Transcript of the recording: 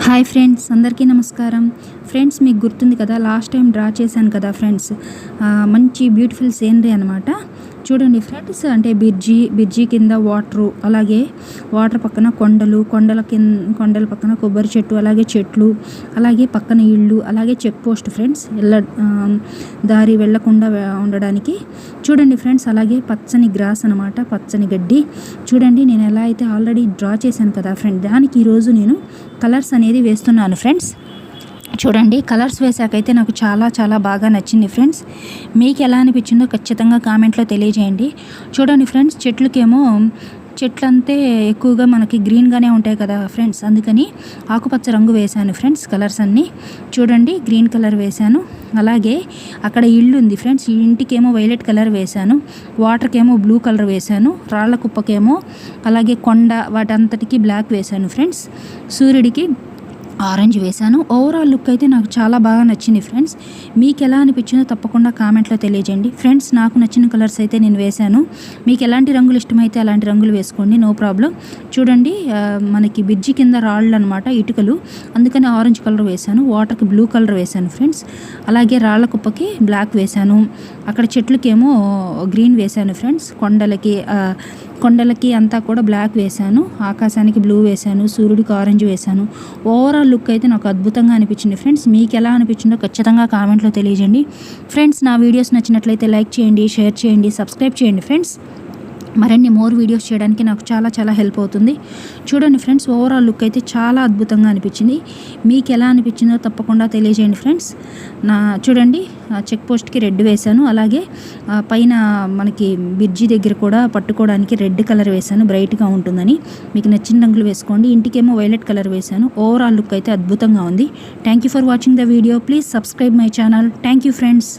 Hi friends, అందరికీ నమస్కారం. Friends, మీకు గుర్తుంది కదా, లాస్ట్ టైం డ్రా చేశాను కదా ఫ్రెండ్స్, మంచి బ్యూటిఫుల్ సీనరీ అనమాట. చూడండి ఫ్రెండ్స్, అంటే బిర్జీ కింద వాటరు, అలాగే వాటర్ పక్కన కొండల పక్కన కొబ్బరి చెట్టు, అలాగే చెట్లు, అలాగే పక్కన ఇళ్ళు, అలాగే చెక్ పోస్ట్ ఫ్రెండ్స్, దారి వెళ్లకుండా ఉండడానికి. చూడండి ఫ్రెండ్స్, అలాగే పచ్చని గ్రాస్ అనమాట, పచ్చని గడ్డి. చూడండి, నేను ఎలా అయితే ఆల్రెడీ డ్రా చేశాను కదా ఫ్రెండ్, దానికి ఈరోజు నేను కలర్స్ అనేది వేస్తున్నాను ఫ్రెండ్స్. చూడండి, కలర్స్ వేసాకైతే నాకు చాలా చాలా బాగా నచ్చింది ఫ్రెండ్స్. మీకు ఎలా అనిపించిందో ఖచ్చితంగా కామెంట్లో తెలియజేయండి. చూడండి ఫ్రెండ్స్, చెట్లంతే ఎక్కువగా మనకి గ్రీన్గానే ఉంటాయి కదా ఫ్రెండ్స్, అందుకని ఆకుపచ్చ రంగు వేశాను ఫ్రెండ్స్. కలర్స్ అన్నీ చూడండి, గ్రీన్ కలర్ వేశాను. అలాగే అక్కడ ఇల్లు ఉంది ఫ్రెండ్స్, ఈ ఇంటికేమో వైలెట్ కలర్ వేశాను, వాటర్కేమో బ్లూ కలర్ వేశాను, రాళ్ల కుప్పకేమో అలాగే కొండ వాటంతటికి బ్లాక్ వేశాను ఫ్రెండ్స్, సూర్యుడికి ఆరెంజ్ వేశాను. ఓవరాల్ లుక్ అయితే నాకు చాలా బాగా నచ్చింది ఫ్రెండ్స్. మీకు ఎలా అనిపించిందో తప్పకుండా కామెంట్లో తెలియజేయండి ఫ్రెండ్స్. నాకు నచ్చిన కలర్స్ అయితే నేను వేశాను. మీకు ఎలాంటి రంగులు ఇష్టమైతే అలాంటి రంగులు వేసుకోండి, నో ప్రాబ్లం. చూడండి, మనకి బ్రిడ్జి కింద రాళ్ళు అనమాట, ఇటుకలు, అందుకని ఆరెంజ్ కలర్ వేశాను, వాటర్కి బ్లూ కలర్ వేశాను ఫ్రెండ్స్. అలాగే రాళ్ల కుప్పకి బ్లాక్ వేశాను, అక్కడ చెట్లకేమో గ్రీన్ వేశాను ఫ్రెండ్స్, కొండలకి అంతా కూడా బ్లాక్ వేశాను, ఆకాశానికి బ్లూ వేశాను, సూర్యుడికి ఆరెంజ్ వేశాను. ఓవరాల్ లుక్ అయితే నాకు అద్భుతంగా అనిపించింది ఫ్రెండ్స్. మీకు ఎలా అనిపించిందో ఖచ్చితంగా కామెంట్లో తెలియజేయండి ఫ్రెండ్స్. నా వీడియోస్ నచ్చినట్లయితే లైక్ చేయండి, షేర్ చేయండి, సబ్స్క్రైబ్ చేయండి ఫ్రెండ్స్. మరిన్ని మోర్ వీడియోస్ చేయడానికి నాకు చాలా చాలా హెల్ప్ అవుతుంది. చూడండి ఫ్రెండ్స్, ఓవరాల్ లుక్ అయితే చాలా అద్భుతంగా అనిపించింది. మీకు ఎలా అనిపించిందో తప్పకుండా తెలియజేయండి ఫ్రెండ్స్. చూడండి, చెక్ పోస్ట్కి రెడ్ వేశాను, అలాగే పైన మనకి బ్రిడ్జి దగ్గర కూడా పట్టుకోవడానికి రెడ్ కలర్ వేశాను, బ్రైట్గా ఉంటుందని. మీకు నచ్చిన రంగులు వేసుకోండి. ఇంటికేమో వైలెట్ కలర్ వేశాను. ఓవరాల్ లుక్ అయితే అద్భుతంగా ఉంది. Thank you for watching the video. Please subscribe my channel. Thank you friends.